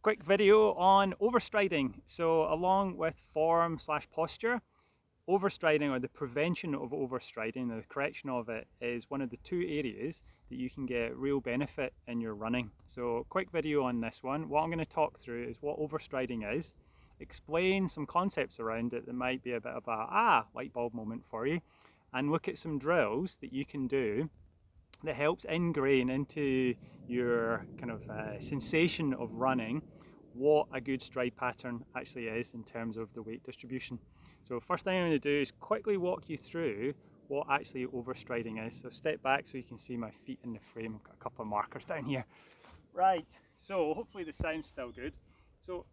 Quick video on overstriding. So along with form/posture, overstriding or the prevention of overstriding, the correction of it, is one of the two areas that you can get real benefit in your running. So quick video on this one. What I'm going to talk through is what overstriding is, explain some concepts around it that might be a bit of a light bulb moment for you, and look at some drills that you can do that helps ingrain into your kind of sensation of running what a good stride pattern actually is in terms of the weight distribution. So first thing I'm going to do is quickly walk you through what actually overstriding is. So step back so you can see my feet in the frame. I've got a couple of markers down here. Right, so hopefully the sound's still good. So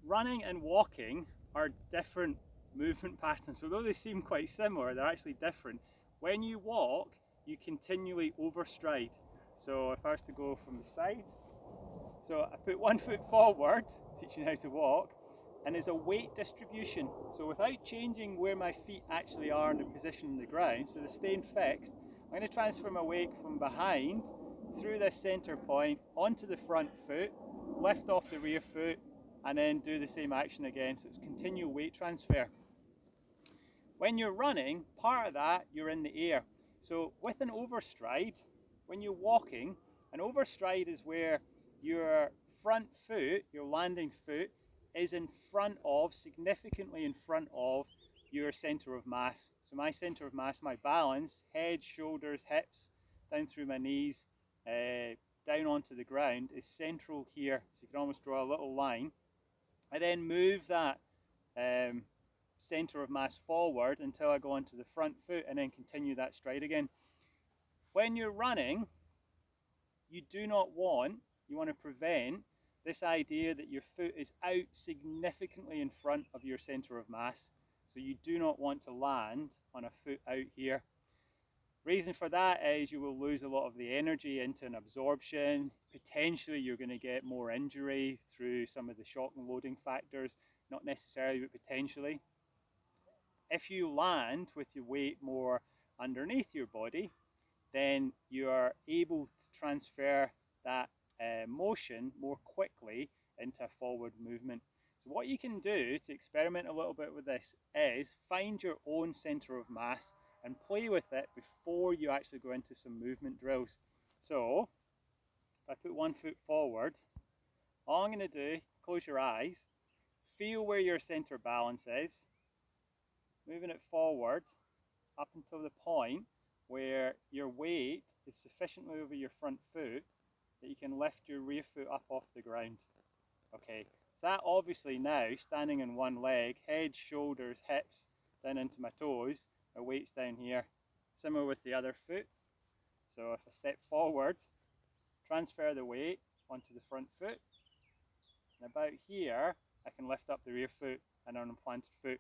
running and walking are different movement patterns. Although they seem quite similar, they're actually different. When you walk, you continually overstride. So if I was to go from the side, so I put one foot forward, teaching how to walk, and it's a weight distribution. So without changing where my feet actually are in the position on the ground, so they're staying fixed, I'm going to transfer my weight from behind through this center point onto the front foot, lift off the rear foot, and then do the same action again. So it's continual weight transfer. When you're running, part of that, you're in the air. So with an overstride, when you're walking, an overstride is where your front foot, your landing foot, is in front of, significantly in front of your center of mass. So my center of mass, my balance, head, shoulders, hips, down through my knees, down onto the ground, is central here. So you can almost draw a little line. I then move that center of mass forward until I go onto the front foot and then continue that stride again. When you're running, you want to prevent this idea that your foot is out significantly in front of your center of mass. So you do not want to land on a foot out here. Reason for that is you will lose a lot of the energy into an absorption. Potentially you're going to get more injury through some of the shock and loading factors, not necessarily, but potentially. If you land with your weight more underneath your body, then you are able to transfer that motion more quickly into a forward movement. So what you can do to experiment a little bit with this is find your own center of mass and play with it before you actually go into some movement drills. So if I put one foot forward, all I'm going to do, close your eyes, feel where your center balance is, moving it forward up until the point where your weight is sufficiently over your front foot that you can lift your rear foot up off the ground. Okay, so that obviously now, standing on one leg, head, shoulders, hips, down into my toes, my weight's down here. Similar with the other foot. So if I step forward, transfer the weight onto the front foot, and about here, I can lift up the rear foot and on a planted foot.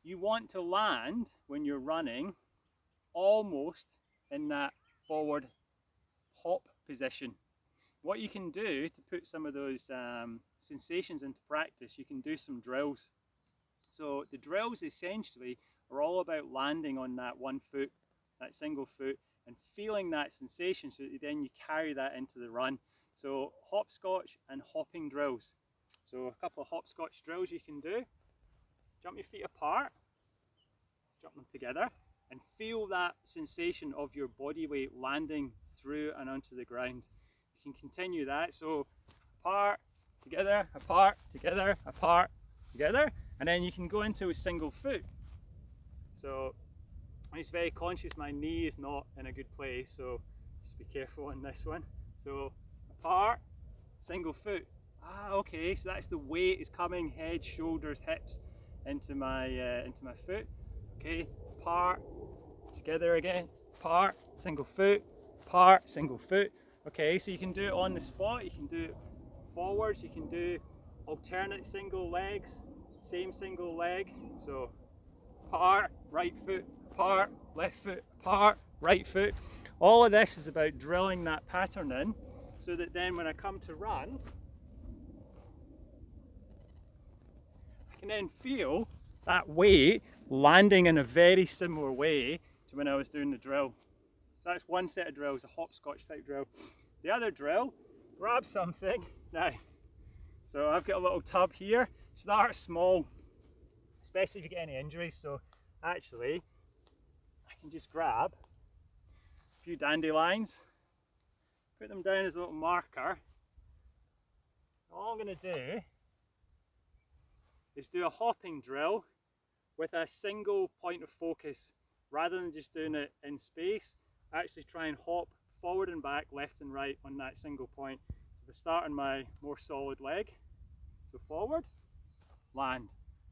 You want to land when you're running almost in that forward hop position. What you can do to put some of those sensations into practice, you can do some drills. So the drills essentially are all about landing on that one foot, that single foot, and feeling that sensation so that then you carry that into the run. So hopscotch and hopping drills. So a couple of hopscotch drills you can do. Jump your feet apart, jump them together, and feel that sensation of your body weight landing through and onto the ground. You can continue that, so apart, together, apart, together, apart, together, and then you can go into a single foot. So I'm just very conscious my knee is not in a good place, so just be careful on this one. So apart, single foot. Okay, so that's the weight is coming, head, shoulders, hips into my foot. Okay, apart, together again, apart, single foot, apart, single foot. Okay, so you can do it on the spot, you can do it forwards, you can do alternate single legs, same single leg. So apart, right foot, apart, left foot, apart, right foot. All of this is about drilling that pattern in so that then when I come to run, I can then feel that weight landing in a very similar way to when I was doing the drill. So that's one set of drills, a hopscotch type drill. The other drill, grab something. Now, So I've got a little tub here. Start small, especially if you get any injuries. So actually, I can just grab a few dandelions, put them down as a little marker. All I'm going to do is do a hopping drill with a single point of focus. Rather than just doing it in space, actually try and hop forward and back, left and right on that single point. So the start on my more solid leg. So forward, land,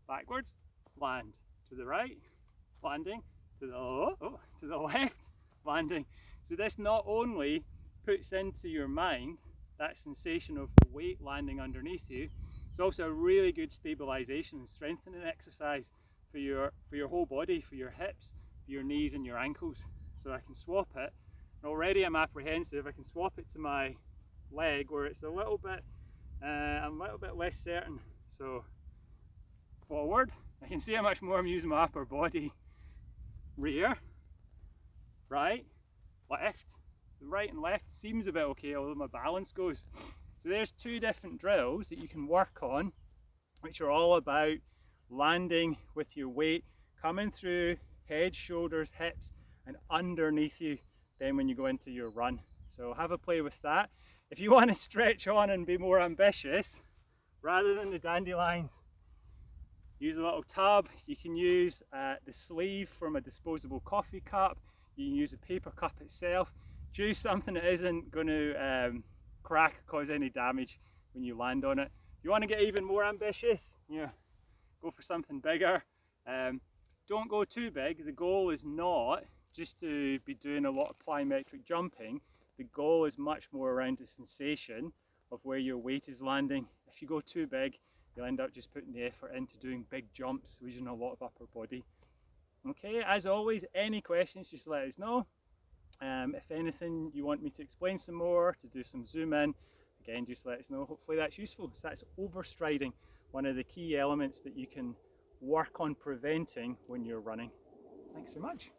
backwards, land, to the right, landing, to the left, landing. So this not only puts into your mind that sensation of the weight landing underneath you, it's also a really good stabilization and strengthening exercise for your whole body, for your hips, for your knees and your ankles. So I can swap it, and already I'm apprehensive. I can swap it to my leg where it's a little bit, I'm a little bit less certain. So forward, I can see how much more I'm using my upper body. Rear, right, left. So right and left seems a bit okay, although my balance goes. So there's two different drills that you can work on, which are all about landing with your weight coming through head, shoulders, hips and underneath you then when you go into your run. So have a play with that. If you want to stretch on and be more ambitious, rather than the dandelions, use a little tub. You can use the sleeve from a disposable coffee cup. You can use a paper cup itself. Choose something that isn't going to crack or cause any damage when you land on it. If you want to get even more ambitious, go for something bigger. Don't go too big. The goal is not just to be doing a lot of plyometric jumping. The goal is much more around the sensation of where your weight is landing. If you go too big, you'll end up just putting the effort into doing big jumps, using a lot of upper body. Okay, as always, any questions, just let us know. If anything you want me to explain some more, to do some zoom in, again, just let us know. Hopefully that's useful. So that's overstriding, one of the key elements that you can work on preventing when you're running. Thanks so much.